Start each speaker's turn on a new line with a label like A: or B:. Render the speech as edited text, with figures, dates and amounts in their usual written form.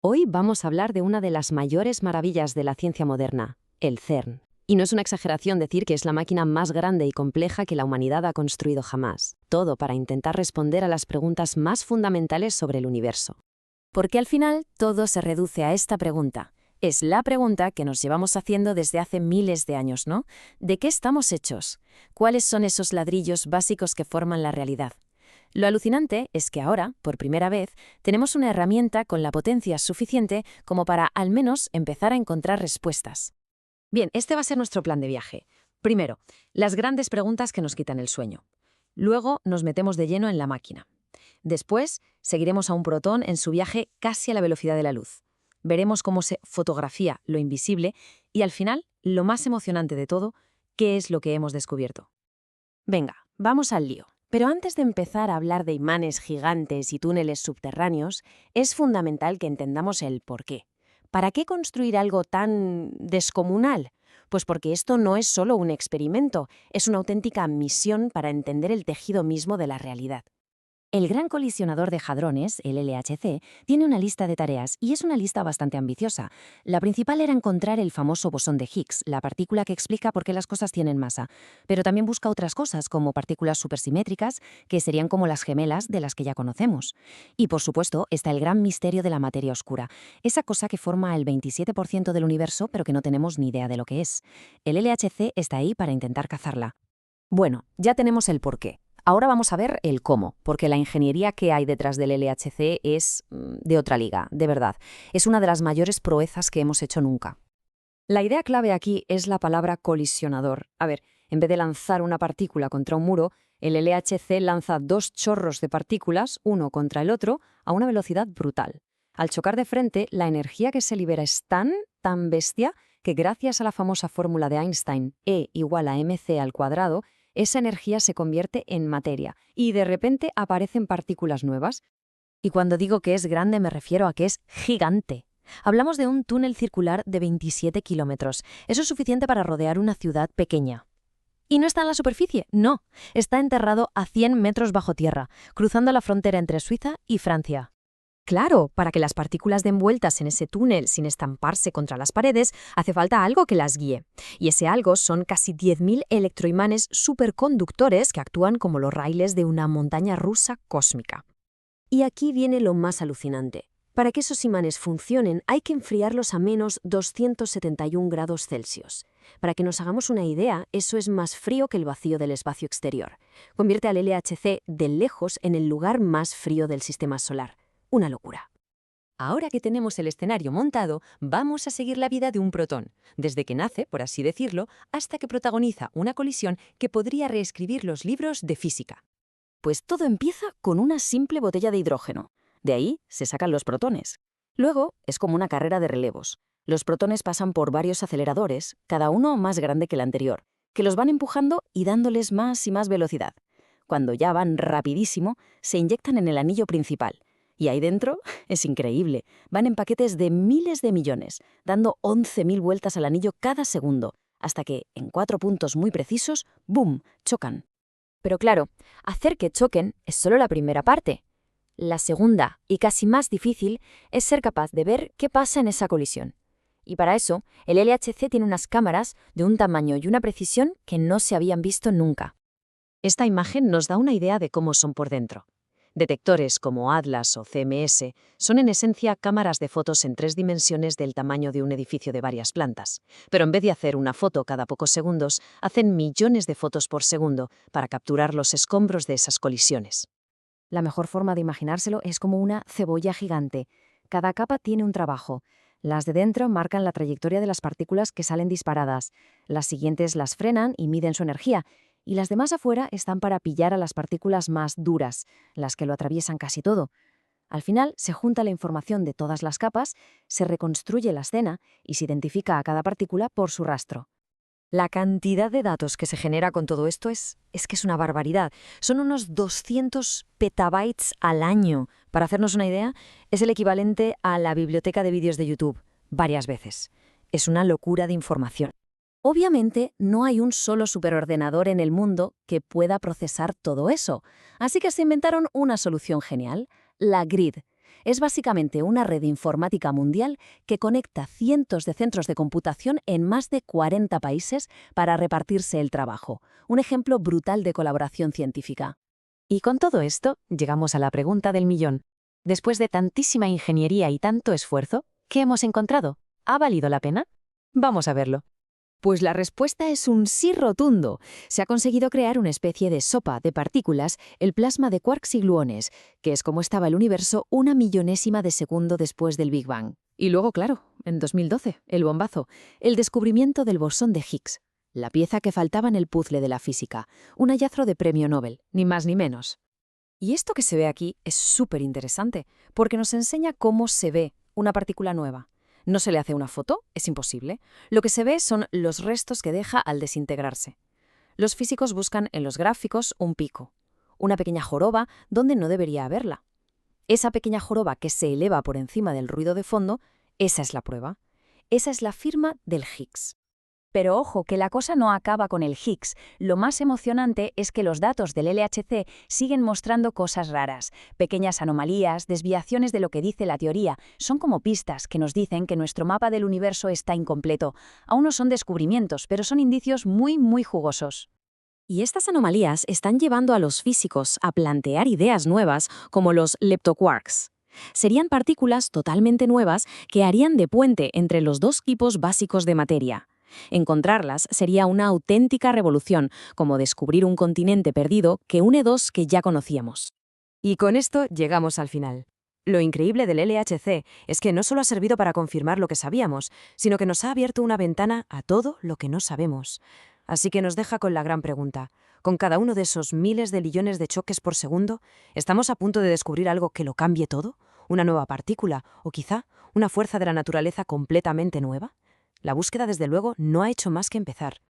A: Hoy vamos a hablar de una de las mayores maravillas de la ciencia moderna, el CERN. Y no es una exageración decir que es la máquina más grande y compleja que la humanidad ha construido jamás. Todo para intentar responder a las preguntas más fundamentales sobre el universo. Porque al final todo se reduce a esta pregunta. Es la pregunta que nos llevamos haciendo desde hace miles de años, ¿no? ¿De qué estamos hechos? ¿Cuáles son esos ladrillos básicos que forman la realidad? Lo alucinante es que ahora, por primera vez, tenemos una herramienta con la potencia suficiente como para, al menos, empezar a encontrar respuestas. Bien, este va a ser nuestro plan de viaje. Primero, las grandes preguntas que nos quitan el sueño. Luego nos metemos de lleno en la máquina. Después, seguiremos a un protón en su viaje casi a la velocidad de la luz. Veremos cómo se fotografía lo invisible y, al final, lo más emocionante de todo, ¿qué es lo que hemos descubierto? Venga, vamos al lío. Pero antes de empezar a hablar de imanes gigantes y túneles subterráneos, es fundamental que entendamos el porqué. ¿Para qué construir algo tan descomunal? Pues porque esto no es solo un experimento, es una auténtica misión para entender el tejido mismo de la realidad. El Gran Colisionador de Hadrones, el LHC, tiene una lista de tareas y es una lista bastante ambiciosa. La principal era encontrar el famoso bosón de Higgs, la partícula que explica por qué las cosas tienen masa, pero también busca otras cosas como partículas supersimétricas, que serían como las gemelas de las que ya conocemos. Y por supuesto está el gran misterio de la materia oscura, esa cosa que forma el 27% del universo pero que no tenemos ni idea de lo que es. El LHC está ahí para intentar cazarla. Bueno, ya tenemos el porqué. Ahora vamos a ver el cómo, porque la ingeniería que hay detrás del LHC es de otra liga, de verdad. Es una de las mayores proezas que hemos hecho nunca. La idea clave aquí es la palabra colisionador. A ver, en vez de lanzar una partícula contra un muro, el LHC lanza dos chorros de partículas, uno contra el otro, a una velocidad brutal. Al chocar de frente, la energía que se libera es tan bestia, que gracias a la famosa fórmula de Einstein, E igual a mc al cuadrado, esa energía se convierte en materia y de repente aparecen partículas nuevas. Y cuando digo que es grande me refiero a que es gigante. Hablamos de un túnel circular de 27 kilómetros. Eso es suficiente para rodear una ciudad pequeña. Y no está en la superficie, no. Está enterrado a 100 metros bajo tierra, cruzando la frontera entre Suiza y Francia. Claro, para que las partículas den vueltas en ese túnel sin estamparse contra las paredes, hace falta algo que las guíe. Y ese algo son casi 10.000 electroimanes superconductores que actúan como los raíles de una montaña rusa cósmica. Y aquí viene lo más alucinante. Para que esos imanes funcionen hay que enfriarlos a menos 271 grados Celsius. Para que nos hagamos una idea, eso es más frío que el vacío del espacio exterior. Convierte al LHC de lejos en el lugar más frío del sistema solar. Una locura. Ahora que tenemos el escenario montado, vamos a seguir la vida de un protón, desde que nace, por así decirlo, hasta que protagoniza una colisión que podría reescribir los libros de física. Pues todo empieza con una simple botella de hidrógeno. De ahí se sacan los protones. Luego es como una carrera de relevos. Los protones pasan por varios aceleradores, cada uno más grande que el anterior, que los van empujando y dándoles más y más velocidad. Cuando ya van rapidísimo, se inyectan en el anillo principal. Y ahí dentro es increíble. Van en paquetes de miles de millones, dando 11.000 vueltas al anillo cada segundo, hasta que, en 4 puntos muy precisos, ¡boom!, chocan. Pero claro, hacer que choquen es solo la primera parte. La segunda, y casi más difícil, es ser capaz de ver qué pasa en esa colisión. Y para eso, el LHC tiene unas cámaras de un tamaño y una precisión que no se habían visto nunca. Esta imagen nos da una idea de cómo son por dentro. Detectores como Atlas o CMS son en esencia cámaras de fotos en 3 dimensiones del tamaño de un edificio de varias plantas. Pero en vez de hacer una foto cada pocos segundos, hacen millones de fotos por segundo para capturar los escombros de esas colisiones. La mejor forma de imaginárselo es como una cebolla gigante. Cada capa tiene un trabajo. Las de dentro marcan la trayectoria de las partículas que salen disparadas. Las siguientes las frenan y miden su energía. Y las demás afuera están para pillar a las partículas más duras, las que lo atraviesan casi todo. Al final se junta la información de todas las capas, se reconstruye la escena y se identifica a cada partícula por su rastro. La cantidad de datos que se genera con todo esto es que es una barbaridad. Son unos 200 petabytes al año. Para hacernos una idea, es el equivalente a la biblioteca de vídeos de YouTube, varias veces. Es una locura de información. Obviamente, no hay un solo superordenador en el mundo que pueda procesar todo eso, así que se inventaron una solución genial, la GRID.
B: Es básicamente una red informática mundial que conecta cientos de centros de computación en más de 40 países para repartirse el trabajo. Un ejemplo brutal de colaboración científica.
A: Y con todo esto, llegamos a la pregunta del millón. Después de tantísima ingeniería y tanto esfuerzo, ¿qué hemos encontrado? ¿Ha valido la pena? Vamos a verlo.
B: Pues la respuesta es un sí rotundo. Se ha conseguido crear una especie de sopa de partículas, el plasma de quarks y gluones, que es como estaba el universo una millonésima de segundo después del Big Bang. Y luego, claro, en 2012, el bombazo, el descubrimiento del bosón de Higgs, la pieza que faltaba en el puzzle de la física, un hallazgo de premio Nobel, ni más ni menos. Y esto que se ve aquí es súper interesante, porque nos enseña cómo se ve una partícula nueva. No se le hace una foto, es imposible. Lo que se ve son los restos que deja al desintegrarse. Los físicos buscan en los gráficos un pico, una pequeña joroba donde no debería haberla. Esa pequeña joroba que se eleva por encima del ruido de fondo, esa es la prueba. Esa es la firma del Higgs. Pero ojo, que la cosa no acaba con el Higgs. Lo más emocionante es que los datos del LHC siguen mostrando cosas raras. Pequeñas anomalías, desviaciones de lo que dice la teoría. Son como pistas que nos dicen que nuestro mapa del universo está incompleto. Aún no son descubrimientos, pero son indicios muy, muy jugosos.
A: Y estas anomalías están llevando a los físicos a plantear ideas nuevas como los leptoquarks. Serían partículas totalmente nuevas que harían de puente entre los dos tipos básicos de materia. Encontrarlas sería una auténtica revolución, como descubrir un continente perdido que une dos que ya conocíamos. Y con esto llegamos al final. Lo increíble del LHC es que no solo ha servido para confirmar lo que sabíamos, sino que nos ha abierto una ventana a todo lo que no sabemos. Así que nos deja con la gran pregunta. Con cada uno de esos miles de billones de choques por segundo, ¿estamos a punto de descubrir algo que lo cambie todo? ¿Una nueva partícula? ¿O quizá una fuerza de la naturaleza completamente nueva? La búsqueda, desde luego, no ha hecho más que empezar.